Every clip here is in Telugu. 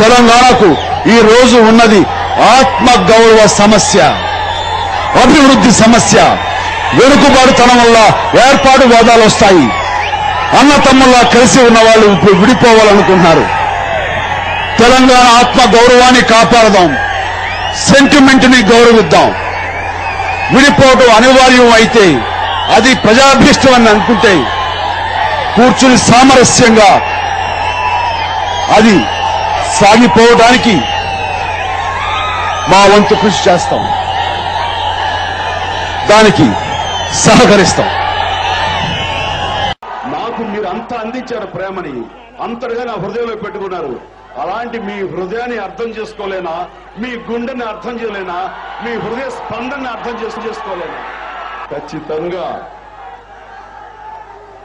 తెలంగాణకు ఈ రోజు ఉన్నది ఆత్మ గౌరవ సమస్య, అభివృద్ధి సమస్య. వెనుకబాటుతనం వల్ల ఏర్పాటు వాదాలు వస్తాయి. అన్న తమ్ముల్లా కలిసి ఉన్న వాళ్ళు ఇప్పుడు విడిపోవాలనుకుంటున్నారు. తెలంగాణ ఆత్మ గౌరవాన్ని కాపాడదాం, సెంటిమెంట్ ని గౌరవిద్దాం. విడిపోవడం అనివార్యం అయితే అది ప్రజాభీష్టం అని అనుకుంటే కూర్చుని సామరస్యంగా అది సాగిపోవడానికి మా వంతు కృషి చేస్తాం, దానికి సహకరిస్తాం. నాకు మీరు అంతా అందించారు ప్రేమని, అంతటిగా నా హృదయంలో పెట్టుకున్నారు. అలాంటి మీ హృదయాన్ని అర్థం చేసుకోలేనా, మీ గుండెని అర్థం చేయలేనా, మీ హృదయ స్పందనని అర్థం చేసుకోలేనా? ఖచ్చితంగా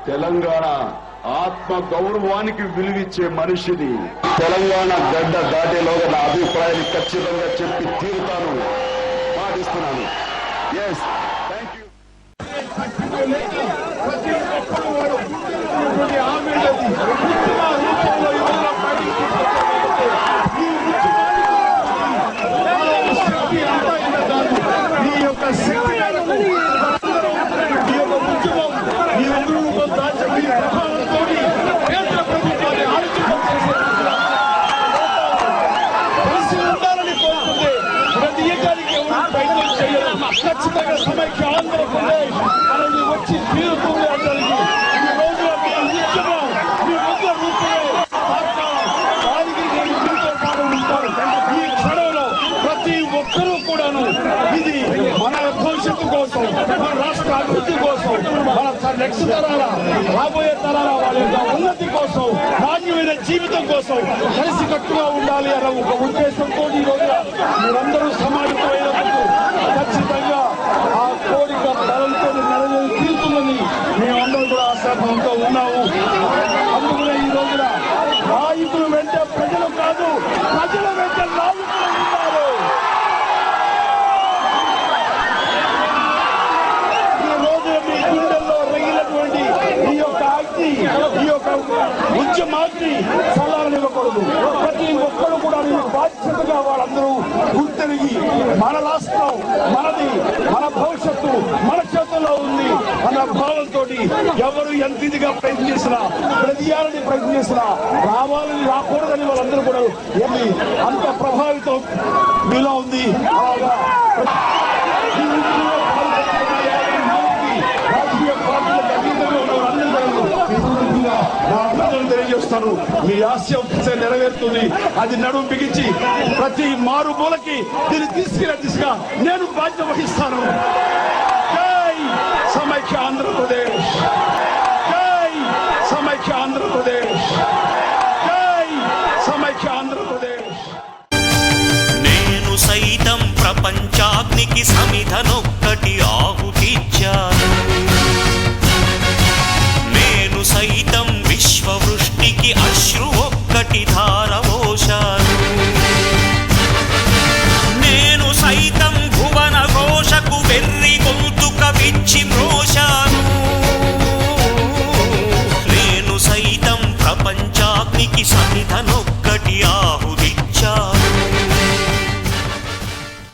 తెలంగాణ ఆత్మ గౌరవానికి విలువిచ్చే మనిషిని తెలంగాణ గడ్డ దాటేలోగా నా అభిప్రాయాన్ని ఖచ్చితంగా చెప్పి తీరుతాను, పాటిస్తున్నాను. Yes, thank you. ఖచ్చితంగా సమైక్య ఆంధ్రప్రదేశ్ అనేది వచ్చి తీరుతుంది అందరికీ. ఈ రోజున మీ ఉద్యమం మీ ముద్ర రూపంలో దానికి నేను మీతో పాటు ఉంటాను. ఈ క్షణంలో ప్రతి ఒక్కరూ కూడాను ఇది మన భవిష్యత్తు కోసం, మన రాష్ట్ర అభివృద్ధి కోసం, మన నెక్స్ట్ తరాల రాబోయే తరాల వాళ్ళ యొక్క ఉన్నతి కోసం, నాణ్యమైన జీవితం కోసం కలిసికట్టుగా ఉండాలి అన్న ఒక ఉద్దేశంతో ఈ రోజున మీరందరూ సమాజమైనందుకు ఖచ్చితంగా ఆ కోరిక బలంతో నెరవేరి తీరుతుందని మేమందరూ కూడా ఆశాభావంతో ఉన్నాము. అందుకనే ఈ రోజున నాయకులు వెంటే ప్రజలు కాదు, ప్రజల వెంట నాయకులు ఉన్నారు. ఈ రోజున మీ గుండెల్లో రగిలినటువంటి ఈ యొక్క అగ్ని, ఈ యొక్క ఉద్యమాగ్ని చల్లారనివ్వకూడదు. ప్రతి ఒక్కరు కూడా బాధ్యతగా వాళ్ళందరూ గుర్తెరిగి మన రాష్ట్రం మనది, మన భవిష్యత్తు మన చేతుల్లో ఉంది అన్న భావంతో ఎవరు ఎంత ఇదిగా ప్రయత్నించినా, ప్రతియాలని ప్రయత్నించినా రావాలని రాకూడదని వాళ్ళందరూ కూడా అంత ప్రభావితం మీలో ఉంది. అలాగా రాజకీయ పార్టీలకు అతీతంగా ఉన్న వాళ్ళందరూ తెలియజేస్తాను. మీ ఆశయం నెరవేరుతుంది. అది నడుము బిగించి ప్రతి మారుమూలకి దీన్ని తీసుకెళ్లే దిశగా నేను బాధ్యత వహిస్తాను. జై సమైక్య ఆంధ్రప్రదేశ్.